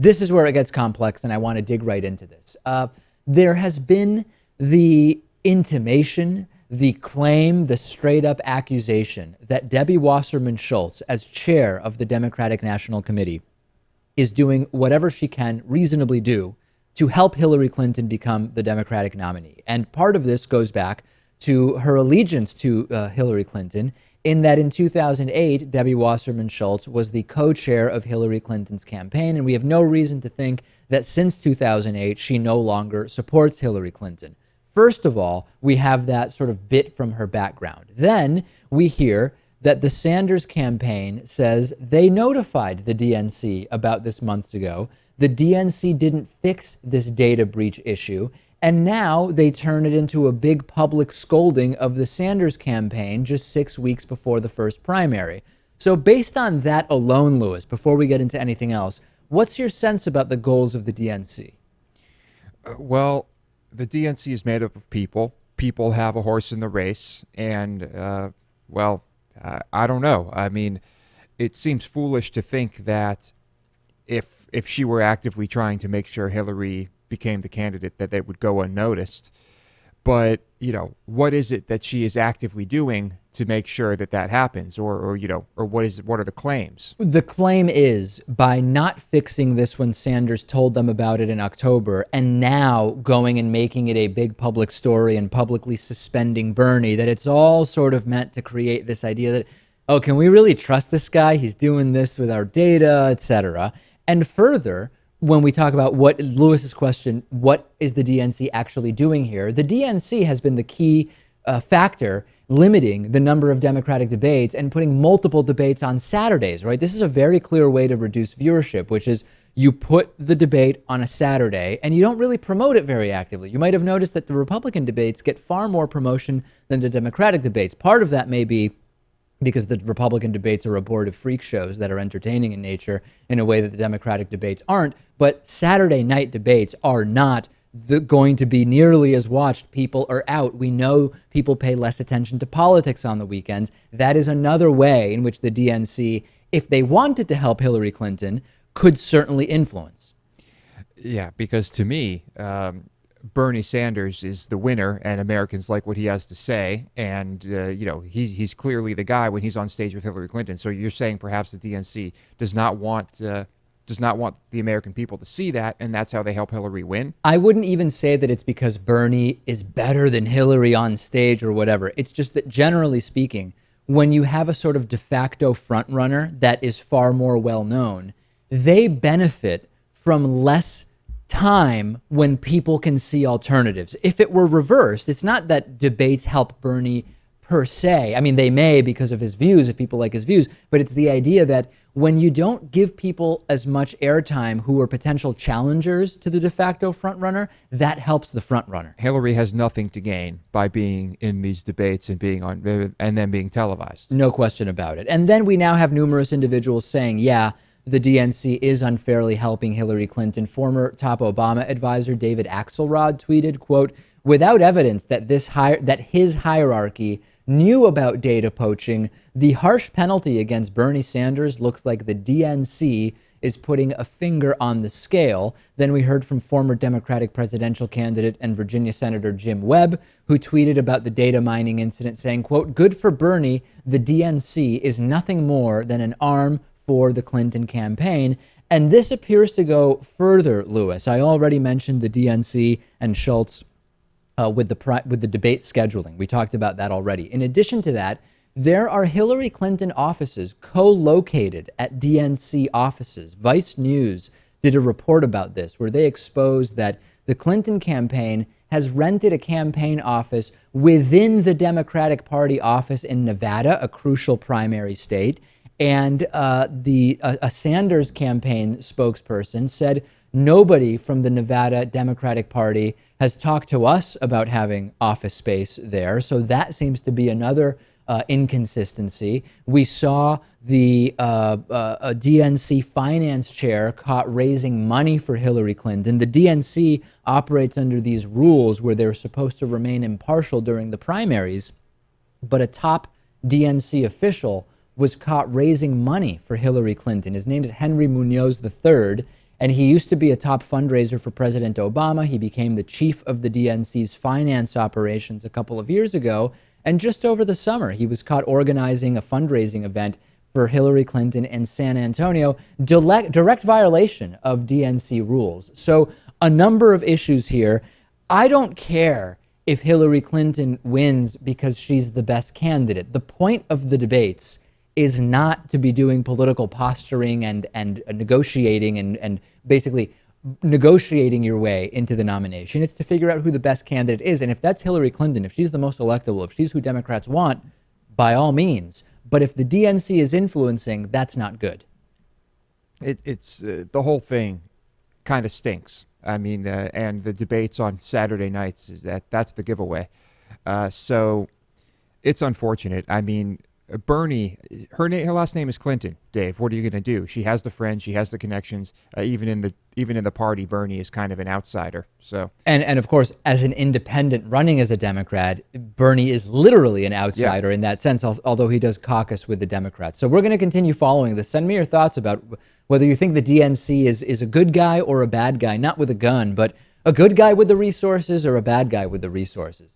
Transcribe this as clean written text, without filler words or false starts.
this is where it gets complex, and I want to dig right into this. There has been the intimation, the claim, the straight up accusation that Debbie Wasserman Schultz, as chair of the Democratic National Committee, is doing whatever she can reasonably do to help Hillary Clinton become the Democratic nominee. And part of this goes back to her allegiance to Hillary Clinton, in that in 2008, Debbie Wasserman Schultz was the co-chair of Hillary Clinton's campaign, and we have no reason to think that since 2008, she no longer supports Hillary Clinton. First of all, we have that sort of bit from her background. Then we hear that the Sanders campaign says they notified the DNC about this months ago. The DNC didn't fix this data breach issue, and now they turn it into a big public scolding of the Sanders campaign just 6 weeks before the first primary. So based on that alone, Lewis, before we get into anything else, what's your sense about the goals of the DNC? Well, the DNC is made up of people. People have a horse in the race. And, I don't know. I mean, it seems foolish to think that if she were actively trying to make sure Hillary became the candidate, that they would go unnoticed. But, what is it that she is actively doing to make sure that that happens? Or what are the claims? The claim is, by not fixing this when Sanders told them about it in October, and now going and making it a big public story and publicly suspending Bernie, that it's all sort of meant to create this idea that, oh, can we really trust this guy? He's doing this with our data, etc. And further, when we talk about what Lewis's question, what is the DNC actually doing here? The DNC has been the key factor limiting the number of Democratic debates and putting multiple debates on Saturdays, right? This is a very clear way to reduce viewership, which is you put the debate on a Saturday and you don't really promote it very actively. You might have noticed that the Republican debates get far more promotion than the Democratic debates. Part of that may be because the Republican debates are abortive freak shows that are entertaining in nature in a way that the Democratic debates aren't. But Saturday night debates are not going to be nearly as watched. People are out. We know people pay less attention to politics on the weekends. That is another way in which the DNC, if they wanted to help Hillary Clinton, could certainly influence. Yeah, because to me, Bernie Sanders is the winner, and Americans like what he has to say. And, he's clearly the guy when he's on stage with Hillary Clinton. So you're saying perhaps the DNC does not want the American people to see that, and that's how they help Hillary win? I wouldn't even say that it's because Bernie is better than Hillary on stage or whatever. It's just that, generally speaking, when you have a sort of de facto frontrunner that is far more well-known, they benefit from less time when people can see alternatives. If it were reversed, it's not that debates help Bernie per se. I mean, they may because of his views, if people like his views, but it's the idea that when you don't give people as much airtime who are potential challengers to the de facto frontrunner, that helps the frontrunner. Hillary has nothing to gain by being in these debates and being on, and then being televised. No question about it. And then we now have numerous individuals saying, yeah, the DNC is unfairly helping Hillary Clinton. Former top Obama advisor David Axelrod tweeted, quote, "Without evidence that his hierarchy knew about data poaching, the harsh penalty against Bernie Sanders looks like the DNC is putting a finger on the scale." Then we heard from former Democratic presidential candidate and Virginia Senator Jim Webb, who tweeted about the data mining incident saying, quote, "Good for Bernie, the DNC is nothing more than an arm for the Clinton campaign." And this appears to go further, Lewis. I already mentioned the DNC and Schultz with the debate scheduling. We talked about that already. In addition to that, there are Hillary Clinton offices co-located at DNC offices. Vice News did a report about this where they exposed that the Clinton campaign has rented a campaign office within the Democratic Party office in Nevada, a crucial primary state. And a Sanders campaign spokesperson said nobody from the Nevada Democratic Party has talked to us about having office space there. So that seems to be another inconsistency. We saw the a DNC finance chair caught raising money for Hillary Clinton. The DNC operates under these rules where they're supposed to remain impartial during the primaries, but a top DNC official was caught raising money for Hillary Clinton. His name is Henry Munoz III, And he used to be a top fundraiser for President Obama. He became the chief of the DNC's finance operations a couple of years ago. And just over the summer, he was caught organizing a fundraising event for Hillary Clinton in San Antonio, direct violation of DNC rules. So a number of issues here. I don't care if Hillary Clinton wins because she's the best candidate. The point of the debates is not to be doing political posturing and negotiating and basically negotiating your way into the nomination. It's to figure out who the best candidate is. And if that's Hillary Clinton, if she's the most electable, if she's who Democrats want, by all means. But if the DNC is influencing, that's not good. It's the whole thing kind of stinks. I mean, and the debates on Saturday nights, that's the giveaway. So it's unfortunate. I mean, Bernie, her last name is Clinton. Dave, what are you going to do? She has the friends, she has the connections. Even in the party, Bernie is kind of an outsider. So and of course, as an independent running as a Democrat, Bernie is literally an outsider in that sense. Although he does caucus with the Democrats. So we're going to continue following this. Send me your thoughts about whether you think the DNC is a good guy or a bad guy, not with a gun, but a good guy with the resources or a bad guy with the resources.